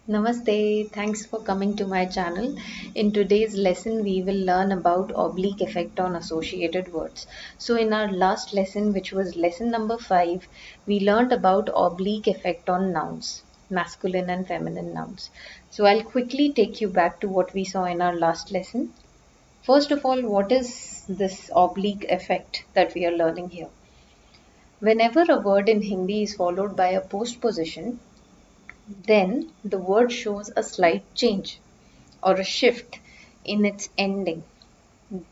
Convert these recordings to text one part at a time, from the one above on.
Namaste, thanks for coming to my channel. In today's lesson, we will learn about oblique effect on associated words. So, in our last lesson, which was lesson number 5, we learned about oblique effect on nouns, masculine and feminine nouns. So, I'll quickly take you back to what we saw in our last lesson. First of all, what is this oblique effect that we are learning here? Whenever a word in Hindi is followed by a postposition, then the word shows a slight change or a shift in its ending.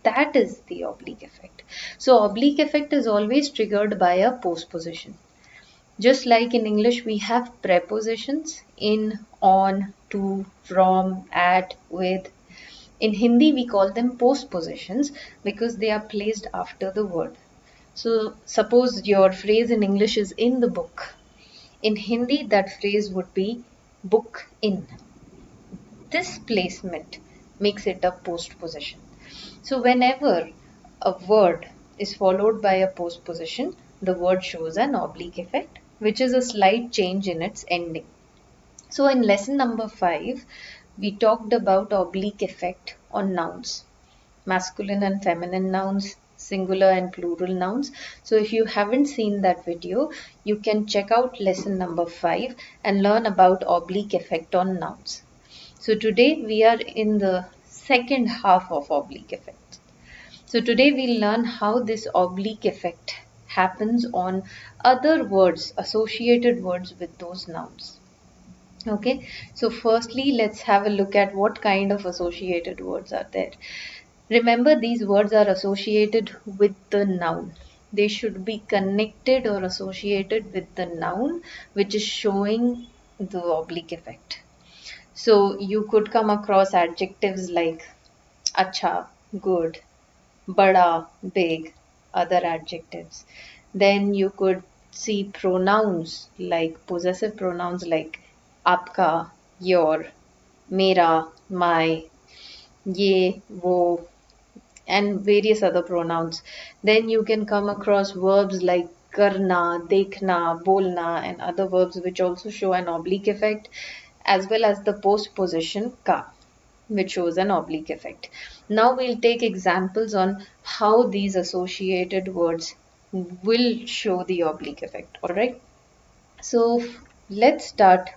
That is the oblique effect. So, oblique effect is always triggered by a postposition. Just like in English, we have prepositions in, on, to, from, at, with. In Hindi, we call them postpositions because they are placed after the word. So, suppose your phrase in English is in the book. In Hindi, that phrase would be book in. This placement makes it a postposition. So whenever a word is followed by a postposition, the word shows an oblique effect, which is a slight change in its ending. So in lesson number 5, we talked about oblique effect on nouns, masculine and feminine nouns, singular and plural nouns. So if you haven't seen that video, you can check out lesson number 5 and learn about oblique effect on nouns. So today we are in the second half of oblique effect. So today we'll learn how this oblique effect happens on other words, associated words with those nouns. Okay, so firstly let's have a look at what kind of associated words are there. Remember, these words are associated with the noun. They should be connected or associated with the noun which is showing the oblique effect. So you could come across adjectives like acha, good, bada, big, other adjectives. Then you could see pronouns like possessive pronouns like आपका, your, मेरा, my, ये, वो, and various other pronouns. Then you can come across verbs like karna, dekhna, bolna, and other verbs which also show an oblique effect, as well as the postposition ka, which shows an oblique effect. Now we'll take examples on how these associated words will show the oblique effect. Alright. So let's start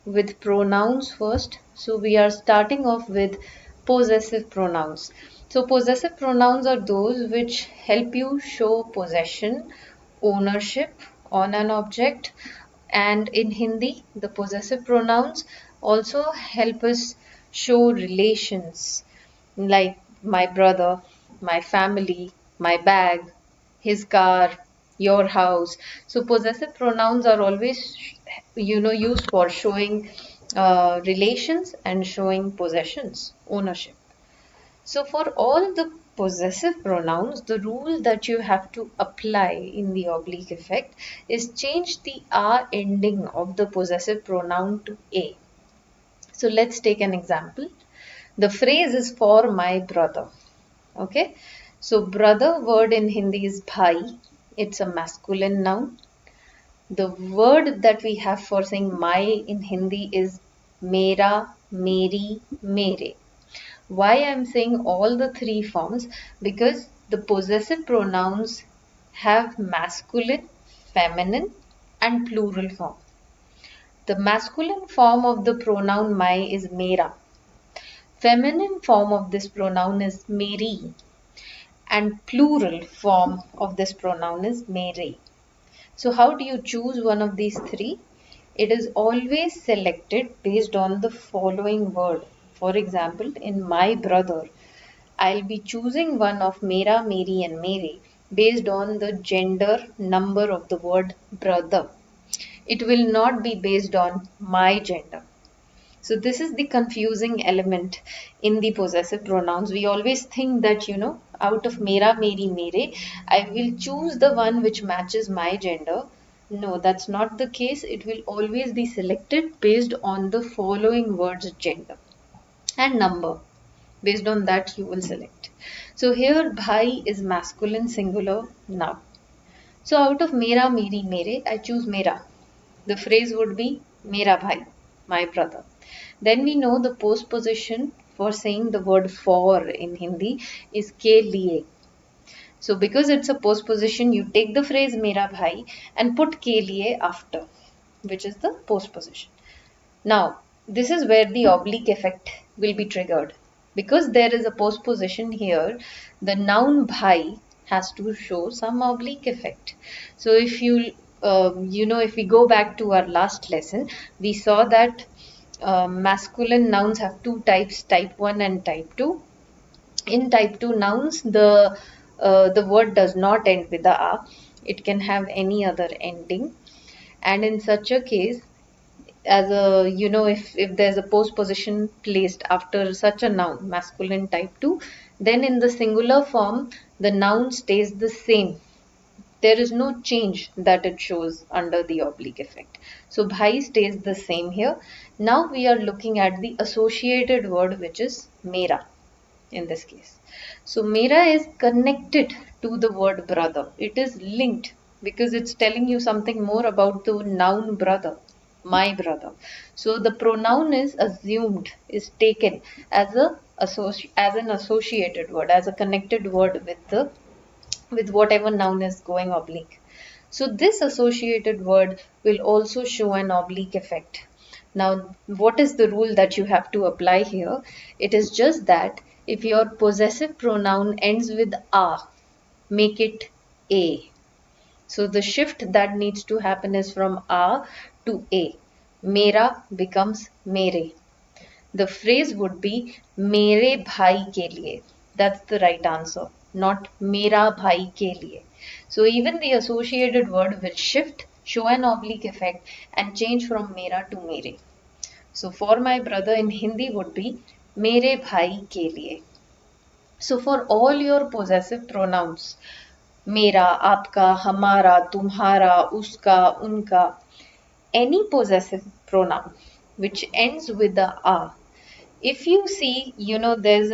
with pronouns first. So we are starting off with possessive pronouns. So possessive pronouns are those which help you show possession, ownership on an object. And in Hindi, the possessive pronouns also help us show relations like my brother, my family, my bag, his car, your house. So possessive pronouns are always used for showing relations and showing possessions, ownership. So for all the possessive pronouns, the rule that you have to apply in the oblique effect is change the "a" ending of the possessive pronoun to "a". So let's take an example. The phrase is for my brother. Okay. So brother word in Hindi is bhai. It's a masculine noun. The word that we have for saying my in Hindi is mera, meri, mere. Why I'm saying all the three forms? Because the possessive pronouns have masculine, feminine, and plural form. The masculine form of the pronoun my is mera. Feminine form of this pronoun is meri. And plural form of this pronoun is mere. So how do you choose one of these three? It is always selected based on the following word. For example, in my brother, I'll be choosing one of mera, meri and mere based on the gender number of the word brother. It will not be based on my gender. So this is the confusing element in the possessive pronouns. We always think that, out of mera, meri, mere, I will choose the one which matches my gender. No, that's not the case. It will always be selected based on the following words gender and number. Based on that, you will select. So here, bhai is masculine singular noun. So out of mera, meri, mere, I choose mera. The phrase would be mera bhai, my brother. Then we know the post position for saying the word for in Hindi is ke liye. So because it's a post position, you take the phrase mera bhai and put ke liye after, which is the post position. Now, this is where the oblique effect will be triggered. Because there is a post position here, the noun bhai has to show some oblique effect. So if if we go back to our last lesson, we saw that masculine nouns have two types, type 1 and type 2. In type 2 nouns, the word does not end with a a. It can have any other ending. And in such a case, as a if there's a post position placed after such a noun, masculine type 2, then in the singular form the noun stays the same. There is no change that it shows under the oblique effect. So bhai stays the same here. Now we are looking at the associated word, which is mera in this case. So mera is connected to the word brother. It is linked because it's telling you something more about the noun brother, my brother. So the pronoun is assumed, is taken as as an associated word, as a connected word with whatever noun is going oblique. So this associated word will also show an oblique effect. Now, what is the rule that you have to apply here? It is just that if your possessive pronoun ends with a, make it a. So the shift that needs to happen is from a to a. Mera becomes mere. The phrase would be mere bhai ke liye. That's the right answer, not mera bhai ke liye. So even the associated word will shift, show an oblique effect, and change from mera to mere. So for my brother in Hindi would be mere bhai ke liye. So for all your possessive pronouns, mera, aapka, hamara, tumhara, uska, unka, any possessive pronoun which ends with the a, if you see, there's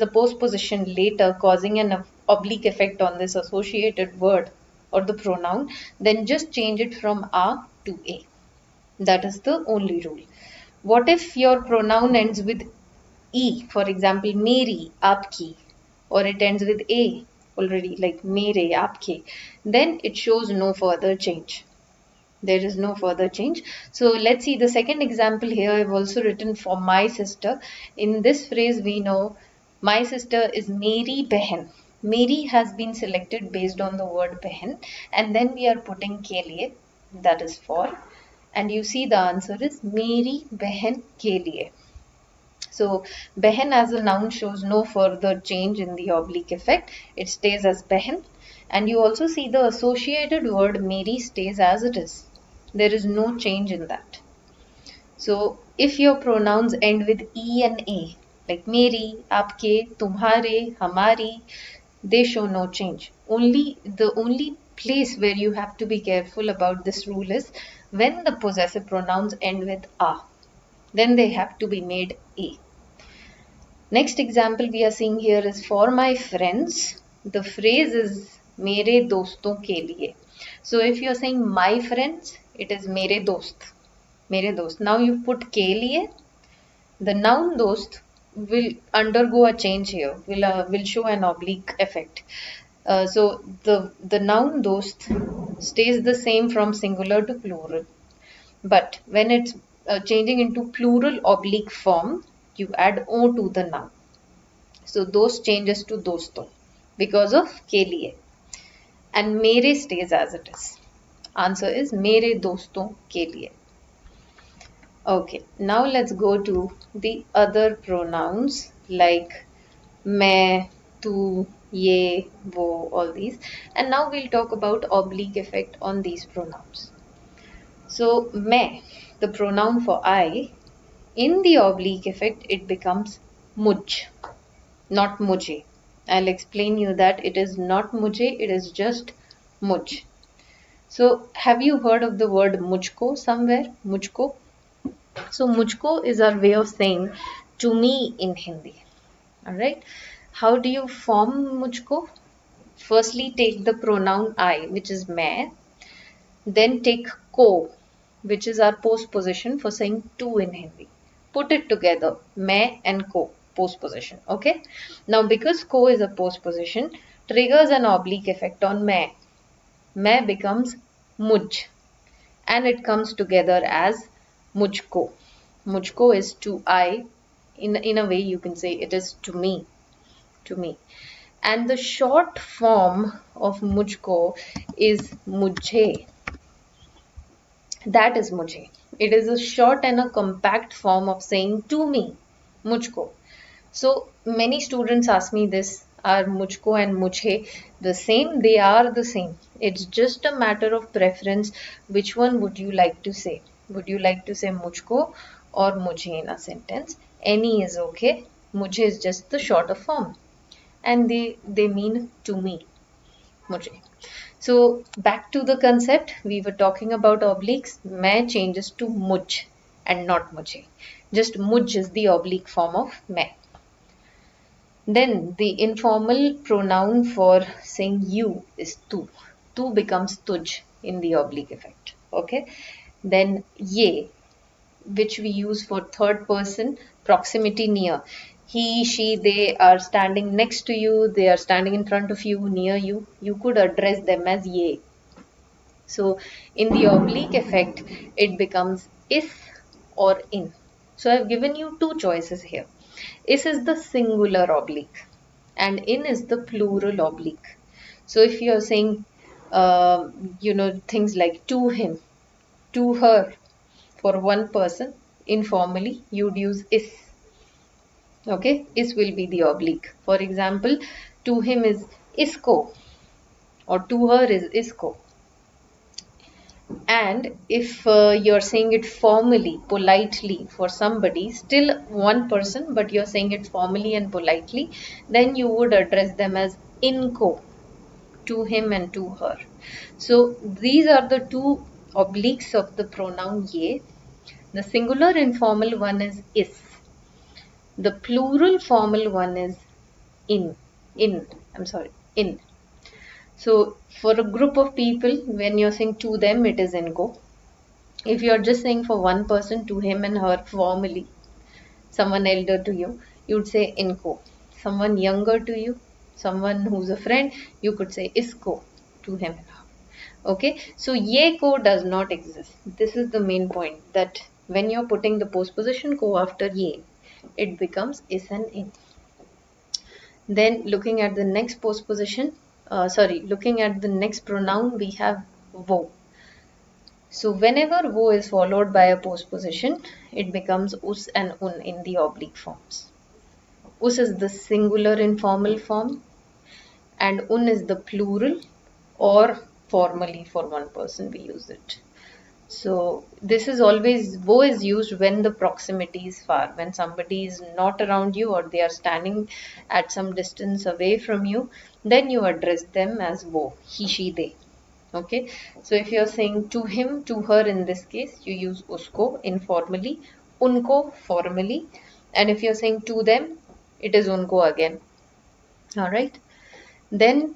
a post position later causing an oblique effect on this associated word or the pronoun, then just change it from a to a. That is the only rule. What if your pronoun ends with e, for example, meri, aapki, or it ends with a already, like mere, aapke, then it shows no further change. There is no further change. So let's see the second example here. I've also written for my sister. In this phrase, we know my sister is Meri Behan. Meri has been selected based on the word Behan, and then we are putting ke liye, that is for, and you see the answer is Meri Behan ke liye. So Behan as a noun shows no further change in the oblique effect. It stays as Behan. And you also see the associated word Meri stays as it is. There is no change in that. So if your pronouns end with E and A, like Meri, Aapke, Tumhare, Hamari, they show no change. The only place where you have to be careful about this rule is when the possessive pronouns end with A. Then they have to be made A. Next example we are seeing here is for my friends. The phrase is mere doston ke liye. So if you are saying my friends, it is mere dost. Mere dost. Now you put ke liye. The noun dost will undergo a change here. Will show an oblique effect. So the noun dost stays the same from singular to plural. But when it's changing into plural oblique form, you add o to the noun. So those changes to dosto because of ke liye. And mere stays as it is. Answer is mere doston ke liye. Okay, now let's go to the other pronouns like मैं, तू, ये, वो, all these. And now we'll talk about oblique effect on these pronouns. So मैं, the pronoun for I, in the oblique effect it becomes मुझ, not मुझे. I'll explain you that it is not मुझे, it is just मुझ. So have you heard of the word मुझको somewhere? मुझको. So mujhko is our way of saying to me in Hindi. Alright. How do you form mujhko? Firstly take the pronoun I, which is मैं. Then take ko, which is our post position for saying to in Hindi. put it together, मैं and ko, postposition. Okay. Now because ko is a postposition, triggers an oblique effect on मैं. मैं becomes मुझ, and it comes together as मुझको. मुझको is to I. In a way you can say it is to me. To me. And the short form of मुझको is मुझे. That is mujhe. It is a short and a compact form of saying to me, mujhko. So many students ask me this, are mujhko and mujhe the same? They are the same. It's just a matter of preference. Which one would you like to say? Would you like to say mujhko or mujhe in a sentence? Any is okay. Mujhe is just the shorter form. And they mean to me. Mujhe. So back to the concept, we were talking about obliques. मैं changes to मुझ and not मुझे. Just मुझ is the oblique form of मैं. Then the informal pronoun for saying you is tu. Tu becomes तुझ in the oblique effect. Okay. Then ये, which we use for third person, proximity near. He, she, they are standing next to you, they are standing in front of you, near you. You could address them as ye. So in the oblique effect, it becomes is or in. So I've given you two choices here. Is the singular oblique and in is the plural oblique. So if you're saying, things like to him, to her, for one person, informally, you'd use is. Okay, is will be the oblique. For example, to him is isko or to her is isko. And if you're saying it formally, politely for somebody, still one person, but you're saying it formally and politely, then you would address them as inko, to him and to her. So these are the two obliques of the pronoun ye. The singular informal one is. The plural formal one is in. In. So for a group of people, when you're saying to them, it is inko. If you're just saying for one person, to him and her formally, someone elder to you, you'd say inko. Someone younger to you, someone who's a friend, you could say isko, to him and her. Okay, so ye ko does not exist. This is the main point, that when you're putting the postposition ko after ye, it becomes is and in. Then looking at the next looking at the next pronoun, we have wo. So whenever wo is followed by a postposition, it becomes us and un in the oblique forms. Us is the singular informal form and un is the plural, or formally for one person we use it. So this is always, wo is used when the proximity is far, when somebody is not around you or they are standing at some distance away from you, then you address them as wo, he, she, they. Okay, so if you're saying to him, to her, in this case, you use usko informally, unko formally, and if you're saying to them, it is unko again. All right. Then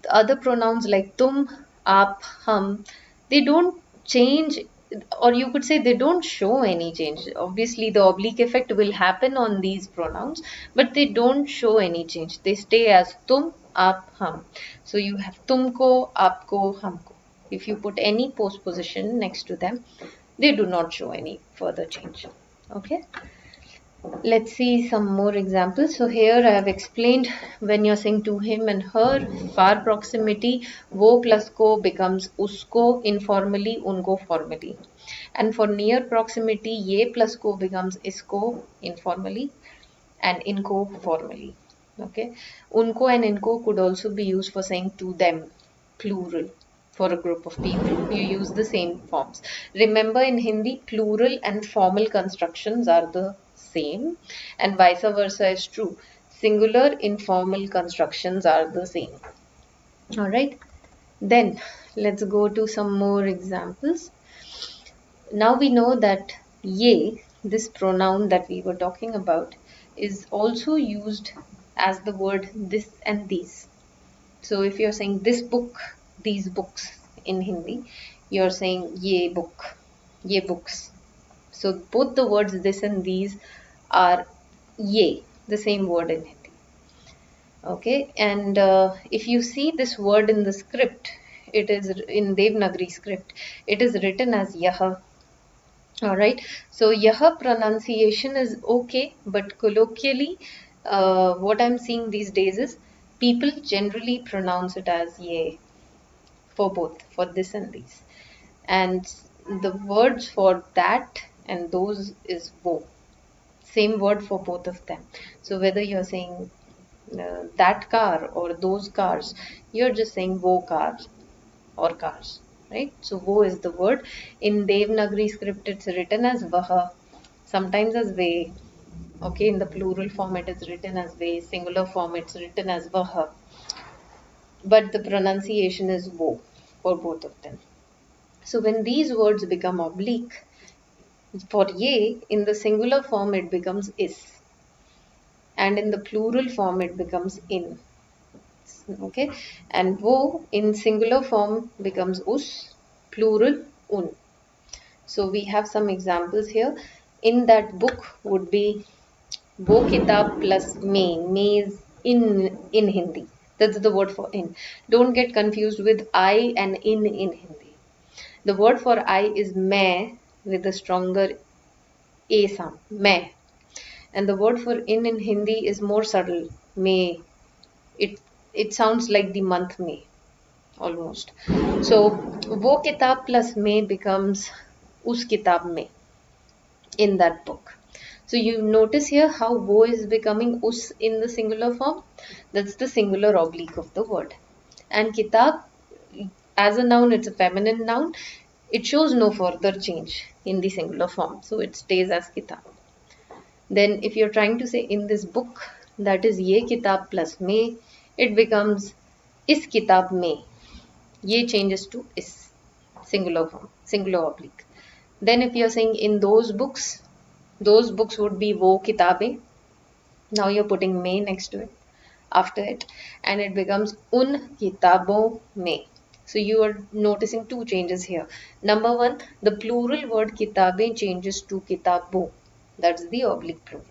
other pronouns like tum, aap, hum, they don't change, or you could say they don't show any change. Obviously, the oblique effect will happen on these pronouns, but they don't show any change. They stay as tum, aap, hum. So you have tumko, aapko, humko. If you put any postposition next to them, they do not show any further change. Okay. Let's see some more examples. So here I have explained, when you're saying to him and her, far proximity, wo plus ko becomes usko informally, unko formally. And for near proximity, ye plus ko becomes isko informally and inko formally. Okay. Unko and inko could also be used for saying to them, plural. For a group of people, you use the same forms. Remember, in Hindi, plural and formal constructions are the same, and vice versa is true. Singular, informal constructions are the same. All right. Then let's go to some more examples. Now we know that ye, this pronoun that we were talking about, is also used as the word this and these. So if you're saying this book, these books in Hindi, you're saying ye book, ye books. So both the words this and these are ye, the same word in Hindi. Okay, and if you see this word in the script, it is in Devanagari script, it is written as yaha. Alright, so yaha pronunciation is okay, but colloquially, what I'm seeing these days is people generally pronounce it as ye for both, for this and these. And the words for that and those is wo. Same word for both of them. So whether you're saying that car or those cars, you're just saying wo cars or cars, right? So wo is the word. In Devanagari script, it's written as vaha, sometimes as ve. Okay, in the plural form, it is written as ve. Singular form, it's written as vaha. But the pronunciation is wo for both of them. So when these words become oblique, for ye, in the singular form, it becomes is. And in the plural form, it becomes in. Okay, and wo in singular form becomes us, plural un. So we have some examples here. In that book would be wo kitab plus mein. Mein is in Hindi. That's the word for in. Don't get confused with I and in Hindi. The word for I is main with a stronger a sound. Main. And the word for in Hindi is more subtle. May. It sounds like the month May almost. So wo kitab plus May becomes us kitab mein in that book. So you notice here how wo is becoming us in the singular form. That's the singular oblique of the word. And kitab as a noun, it's a feminine noun. It shows no further change in the singular form. So it stays as kitab. Then if you're trying to say in this book, that is ye kitab plus me, it becomes is kitab mein. Ye changes to is, singular form, singular oblique. Then if you're saying in those books would be wo kitabe. Now you're putting mein next to it, after it, and it becomes un kitabo mein. So you are noticing two changes here. Number one, the plural word kitabe changes to kitabo. That's the oblique plural.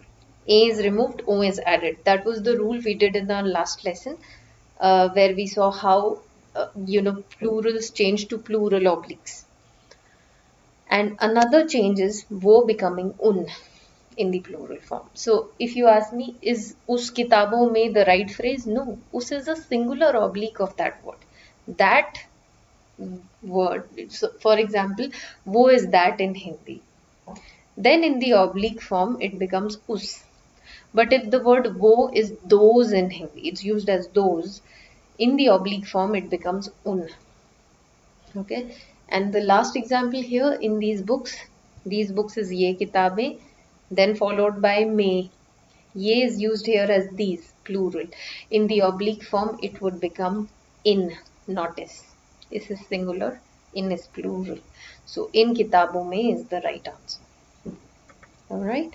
A is removed, O is added. That was the rule we did in our last lesson, where we saw how plurals change to plural obliques. And another change is wo becoming un in the plural form. So if you ask me, is us kitabo mein the right phrase? No, us is a singular oblique of that word. That word, so for example, wo is that in Hindi. Then in the oblique form, it becomes us. But if the word wo is those in Hindi, it's used as those, in the oblique form, it becomes un. Okay. And the last example here in these books is ye kitabe, then followed by me. Ye is used here as these, plural. In the oblique form, it would become in, not is. This is singular, in is plural. So in kitabo mein is the right answer. Alright.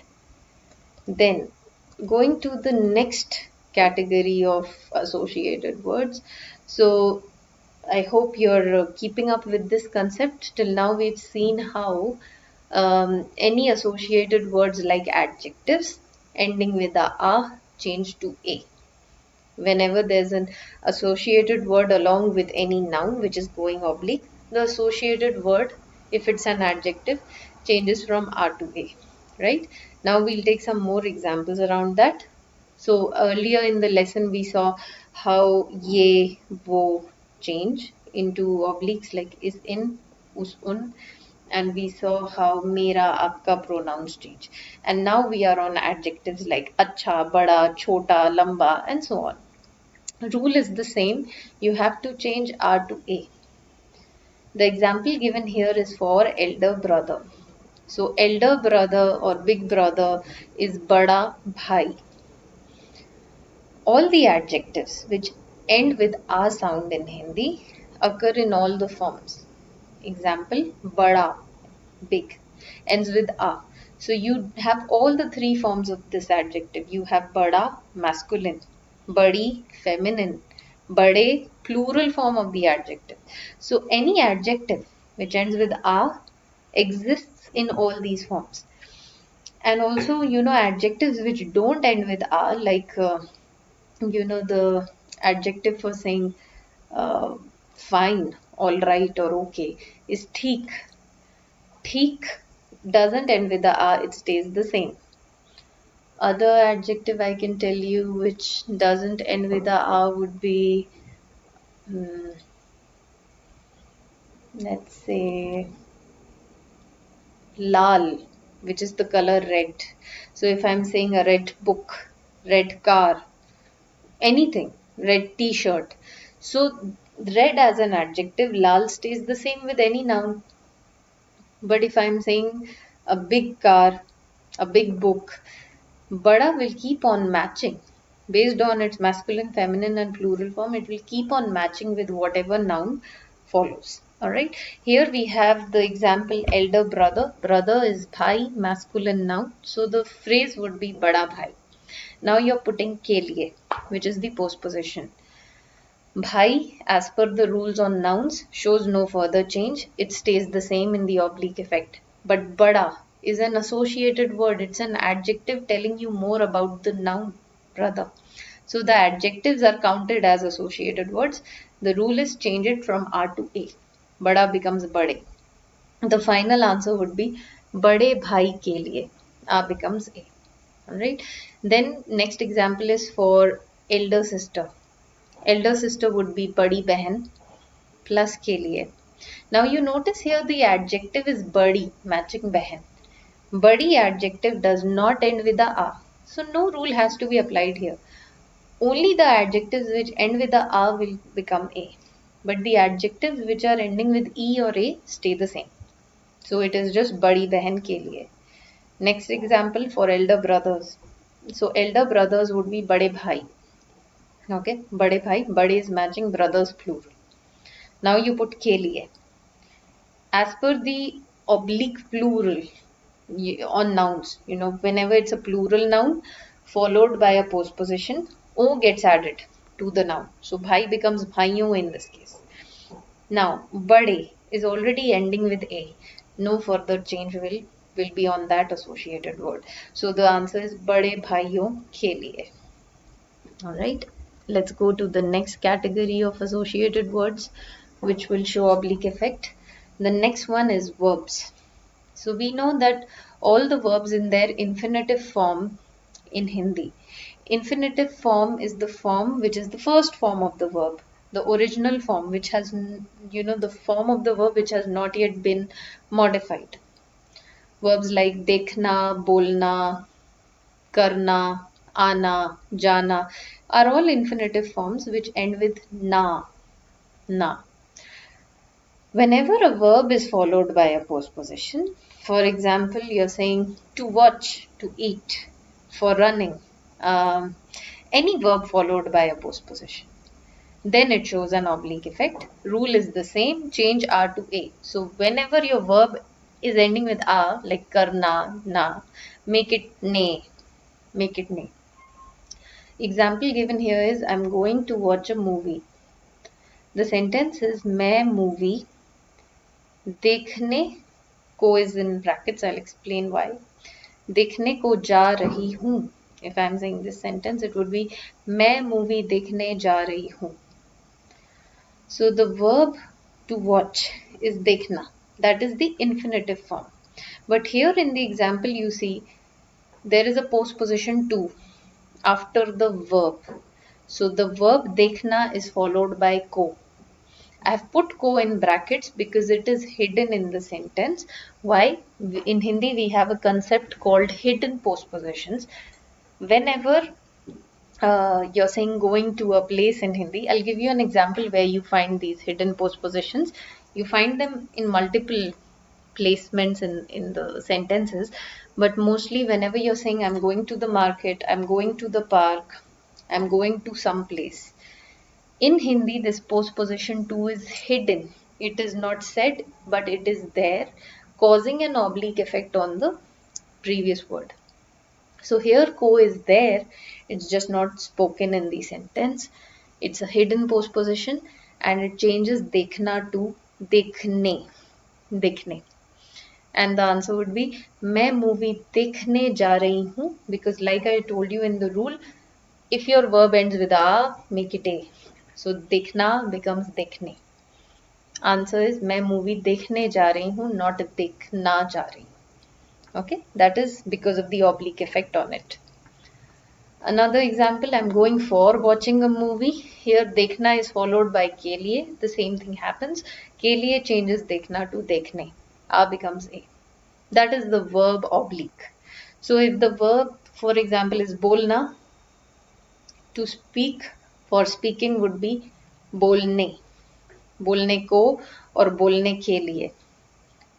Then going to the next category of associated words. So I hope you're keeping up with this concept. Till now we've seen how any associated words like adjectives ending with a change to a. Whenever there's an associated word along with any noun which is going oblique, the associated word, if it's an adjective, changes from a to a. Right? Now we'll take some more examples around that. So earlier in the lesson we saw how ye, wo change into obliques like is in, us, un, and we saw how mera, aapka pronouns change. And now we are on adjectives like acha, bada, chota, lamba, and so on. Rule is the same. You have to change R to A. The example given here is for elder brother. So elder brother or big brother is bada bhai. All the adjectives which end with a sound in Hindi occur in all the forms. Example, bada, big, ends with a. So you have all the three forms of this adjective. You have bada, masculine, badi, feminine, bade, plural form of the adjective. So any adjective which ends with a exists in all these forms. And also, adjectives which don't end with R, like, the adjective for saying fine, all right, or okay is theek. Theek doesn't end with the R, it stays the same. Other adjective I can tell you which doesn't end with the R would be, hmm, let's say, lal, which is the color red. So if I'm saying a red book, red car, anything, red t-shirt. So red as an adjective, lal stays the same with any noun. But if I'm saying a big car, a big book, bada will keep on matching. Based on its masculine, feminine, and plural form, it will keep on matching with whatever noun follows. Alright, here we have the example elder brother. Brother is bhai, masculine noun. So the phrase would be bada bhai. Now you're putting ke liye, which is the postposition. Bhai, as per the rules on nouns, shows no further change. It stays the same in the oblique effect. But bada is an associated word. It's an adjective telling you more about the noun, brother. So the adjectives are counted as associated words. The rule is change it from R to A. Bada becomes bade. The final answer would be bade bhai ke liye. A becomes A. Alright. Then next example is for elder sister. Elder sister would be badi behan plus ke liye. Now you notice here the adjective is badi matching behan. Badi adjective does not end with the a. So no rule has to be applied here. Only the adjectives which end with the a will become a. But the adjectives which are ending with e or a stay the same. So it is just badi behan ke liye. Next example for elder brothers. So elder brothers would be bade bhai. Okay, bade bhai. Bade is matching brothers plural. Now you put ke liye. As per the oblique plural on nouns, whenever it's a plural noun followed by a postposition, o gets added to the noun. So bhai becomes bhaiyo in this case. Now bade is already ending with a. No further change will be on that associated word. So the answer is bade bhaiyo ke liye. Alright, let's go to the next category of associated words which will show oblique effect. The next one is verbs. So we know that all the verbs in their infinitive form in Hindi. Infinitive form is the form which is the first form of the verb, the original form which has, the form of the verb which has not yet been modified. Verbs like dekhna, bolna, karna, ana, jana are all infinitive forms which end with na, na. Whenever a verb is followed by a postposition, for example, you're saying to watch, to eat, for running, um, any verb followed by a postposition, then it shows an oblique effect. Rule is the same, change R to A. So whenever your verb is ending with A, like karna, na, make it ne, make it ne. Example given here is I'm going to watch a movie. The sentence is मैं movie देखने को is in brackets. I'll explain why. देखने को जा रही हूँ. If I'm saying this sentence, it would be मैं movie देखने जा रही हूँ. So the verb to watch is देखना. That is the infinitive form. But here in the example you see there is a postposition to after the verb. So the verb dekhna is followed by ko. I have put ko in brackets because it is hidden in the sentence. Why? In Hindi we have a concept called hidden postpositions. Whenever you're saying going to a place in Hindi, I'll give you an example where you find these hidden postpositions. You find them in multiple placements in the sentences, but mostly whenever you're saying I'm going to the market, I'm going to the park, I'm going to some place. In Hindi, this postposition to is hidden. It is not said, but it is there, causing an oblique effect on the previous word. So here ko is there, it's just not spoken in the sentence. It's a hidden postposition and it changes dekhna to dekhne. Dekhne. And the answer would be मैं movie देखने जा रही हूँ, because like I told you in the rule, if your verb ends with a, make it a. So देखना becomes देखने. Answer is मैं movie देखने जा रही हूँ, not देखना जा रही हूँ. Okay, that is because of the oblique effect on it. Another example, I'm going for watching a movie. Here देखना is followed by के लिए. The same thing happens. के लिए changes देखना to देखने. A becomes a. That is the verb oblique. So if the verb, for example, is बोलना, to speak, for speaking would be बोलने, बोलने को और बोलने के लिए.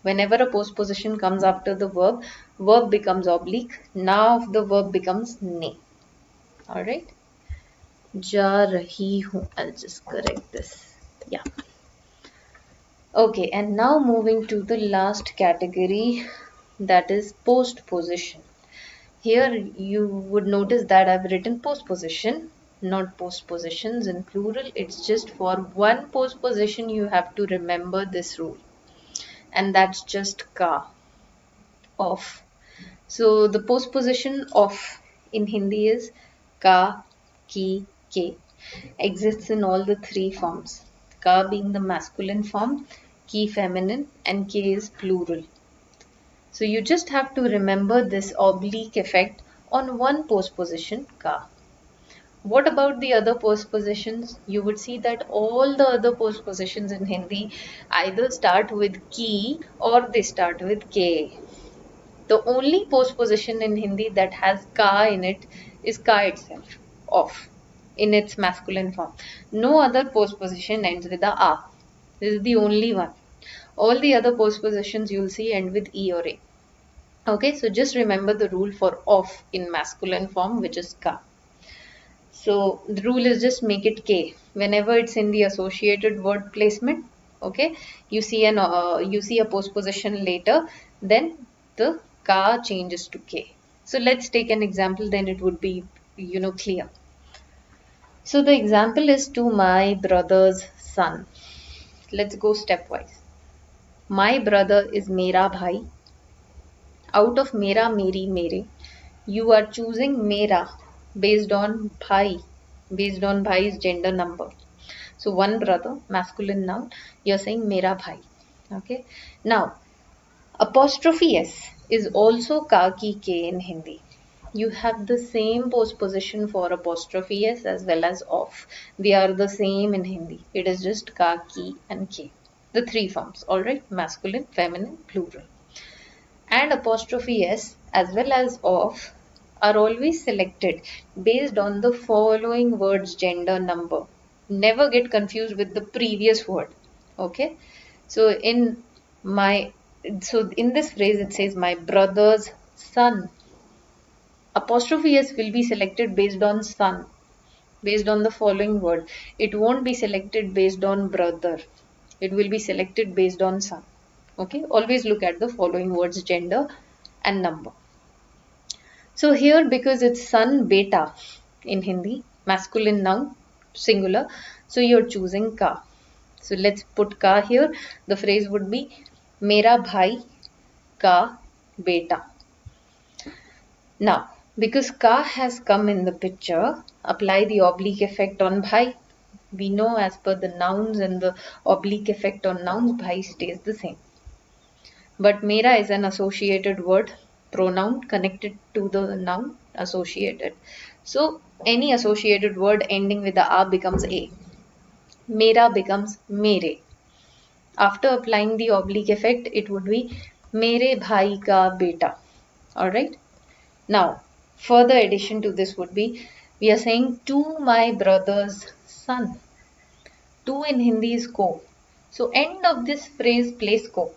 Whenever a postposition comes after the verb, verb becomes oblique. Now the verb becomes ने. Alright. जा रही हूँ. I'll just correct this. Yeah. Okay, and now moving to the last category, that is postposition. Here you would notice that I've written postposition, not postpositions in plural. It's just for one postposition you have to remember this rule, and that's just ka, of. So the postposition of in Hindi is ka, ki, ke. Exists in all the three forms. Ka being the masculine form, ki feminine, and ke is plural. So you just have to remember this oblique effect on one postposition ka. What about the other postpositions? You would see that all the other postpositions in Hindi either start with ki or they start with ke. The only postposition in Hindi that has ka in it is ka itself, of, in its masculine form. No other postposition ends with a a. This is the only one. All the other postpositions you'll see end with e or a. Okay, so just remember the rule for of in masculine form, which is ka. So the rule is just make it k whenever it's in the associated word placement. Okay, you see a postposition later, then the ka changes to k. So let's take an example, then it would be clear. So the example is to my brother's son. Let's go stepwise. My brother is mera bhai. Out of mera, meri, mere, you are choosing mera based on bhai. Based on bhai's gender number. So one brother, masculine noun, you're saying mera bhai. Okay. Now, apostrophe s is also ka ki ke in Hindi. You have the same postposition for apostrophe s as well as of. They are the same in Hindi. It is just ka, ki, and ke. The three forms. Alright. Masculine, feminine, plural. And apostrophe s as well as of are always selected based on the following word's gender number. Never get confused with the previous word. Okay. So in this phrase it says my brother's son. Apostrophe s will be selected based on son, based on the following word. It won't be selected based on brother. It will be selected based on son. Okay, always look at the following words gender and number. So here, because it's son, beta in Hindi, masculine noun, singular, so you're choosing ka. So let's put ka here. The phrase would be mera bhai ka beta. Now, because ka has come in the picture, apply the oblique effect on bhai. We know as per the nouns and the oblique effect on nouns, bhai stays the same. But mera is an associated word, pronoun connected to the noun, associated. So any associated word ending with the a becomes a. Mera becomes mere. After applying the oblique effect, it would be mere bhai ka beta. Alright. Now, further addition to this would be, we are saying to my brother's son. To in Hindi is ko. So end of this phrase place ko.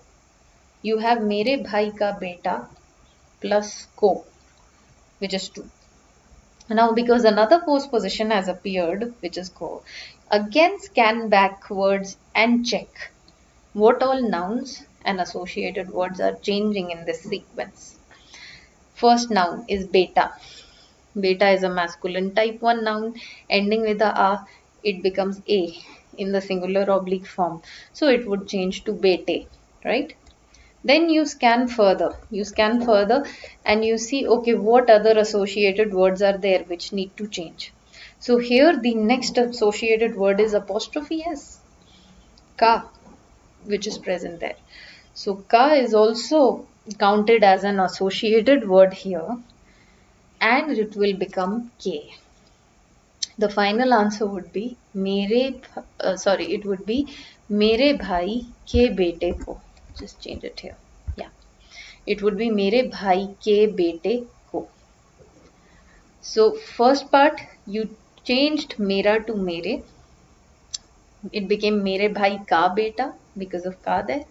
You have mere bhai ka beta plus ko, which is 2. Now because another postposition has appeared, which is ko, again scan backwards and check what all nouns and associated words are changing in this sequence. First noun is beta. Beta is a masculine type 1 noun ending with a, it becomes a in the singular oblique form. So it would change to bete, right? Then you scan further and you see, okay, what other associated words are there which need to change. So here the next associated word is apostrophe S, ka, which is present there. So ka is also counted as an associated word here, and it will become K. The final answer would be it would be मेरे भाई के बेटे को. Just change it here. Yeah, it would be मेरे भाई के बेटे को. So first part you changed मेरा to मेरे. It became मेरे भाई का बेटा because of का there.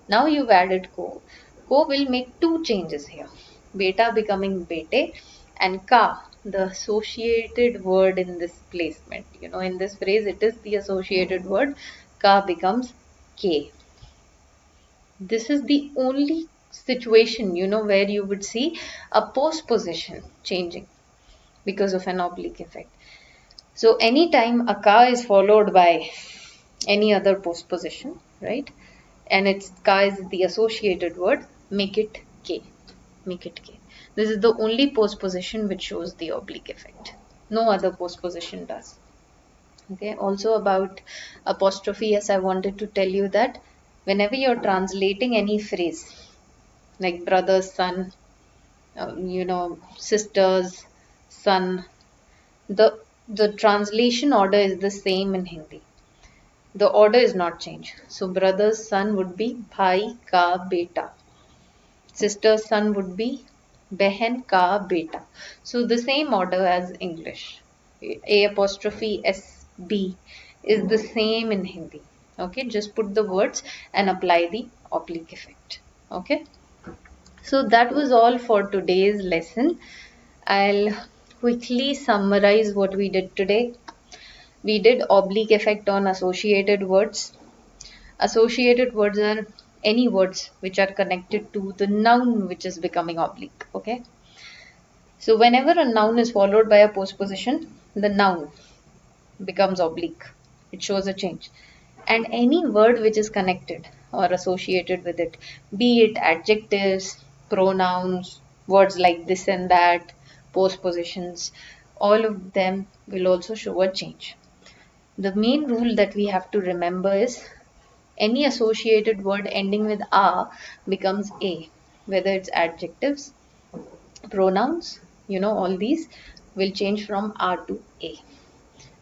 Now you've added ko. Ko will make two changes here. Beta becoming bete, and ka, the associated word in this placement. In this phrase, it is the associated word. Ka becomes K. This is the only situation, where you would see a postposition changing because of an oblique effect. So anytime a ka is followed by any other postposition, right? And its ka is the associated word, make it K. This is the only postposition which shows the oblique effect. No other postposition does. Okay, also about apostrophe S, I wanted to tell you that whenever you're translating any phrase, like brother, son, sisters, son, the translation order is the same in Hindi. The order is not changed. So brother's son would be bhai ka beta. Sister's son would be behen ka beta. So the same order as English. A apostrophe S B is the same in Hindi. Okay, just put the words and apply the oblique effect. Okay. So that was all for today's lesson. I'll quickly summarize what we did today. We did oblique effect on associated words. Associated words are any words which are connected to the noun which is becoming oblique. Okay. So whenever a noun is followed by a postposition, the noun becomes oblique. It shows a change. And any word which is connected or associated with it, be it adjectives, pronouns, words like this and that, postpositions, all of them will also show a change. The main rule that we have to remember is any associated word ending with a becomes a, whether it's adjectives, pronouns, all these will change from a to a.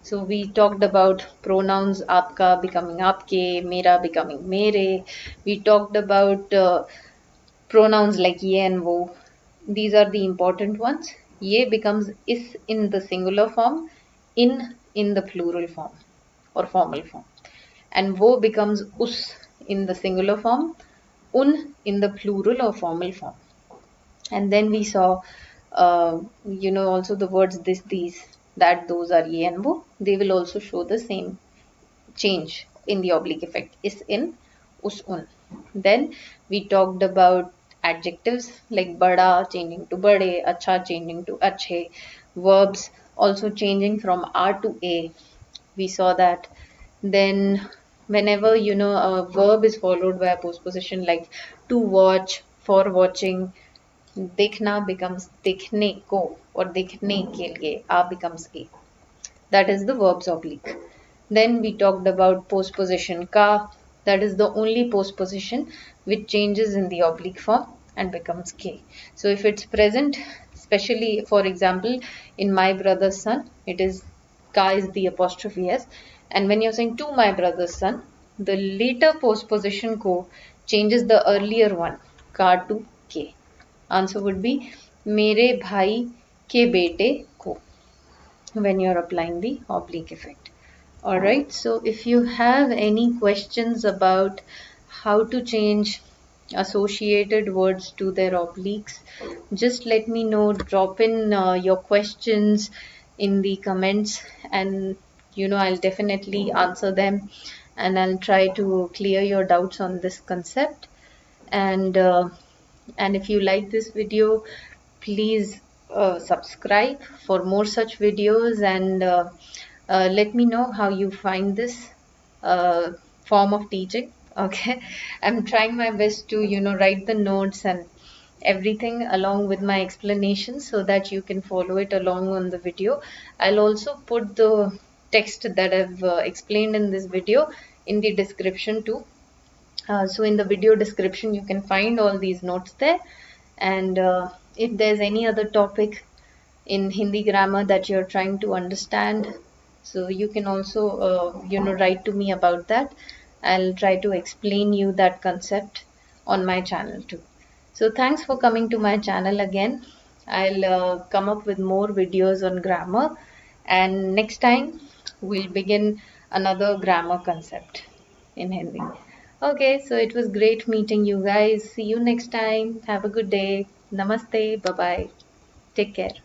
So we talked about pronouns aapka becoming aapke, mera becoming mere. We talked about pronouns like ye and wo. These are the important ones. Ye becomes is in the singular form, in the plural form or formal form. And wo becomes us in the singular form, un in the plural or formal form. And then we saw, also the words this, these, that, those are ye and wo. They will also show the same change in the oblique effect, is in, us, un. Then we talked about adjectives like bada changing to bade, acha changing to achhe, verbs also changing from a to a. We saw that. Then whenever a verb is followed by a postposition like to watch, for watching, देखना becomes देखने को or देखने के लिए, a becomes a. That is the verb's oblique. Then we talked about postposition ka. That is the only postposition which changes in the oblique form and becomes k. So if it's present, especially for example in my brother's son, it is ka is the apostrophe s. And when you're saying to my brother's son, the later postposition ko changes the earlier one, ka to k. Answer would be मेरे भाई के बेटे को when you're applying the oblique effect. Alright, so if you have any questions about how to change associated words to their obliques, just let me know. Drop in your questions in the comments, and I'll definitely answer them, and I'll try to clear your doubts on this concept. And if you like this video, please subscribe for more such videos, and let me know how you find this form of teaching. Okay, I'm trying my best to, write the notes and everything along with my explanation so that you can follow it along on the video. I'll also put the text that I've explained in this video in the description too. So in the video description, you can find all these notes there. And if there's any other topic in Hindi grammar that you're trying to understand, so you can also, write to me about that. I'll try to explain you that concept on my channel too. So thanks for coming to my channel again. I'll come up with more videos on grammar, and next time we'll begin another grammar concept in Hindi. Okay, so it was great meeting you guys. See you next time. Have a good day. Namaste. Bye bye. Take care.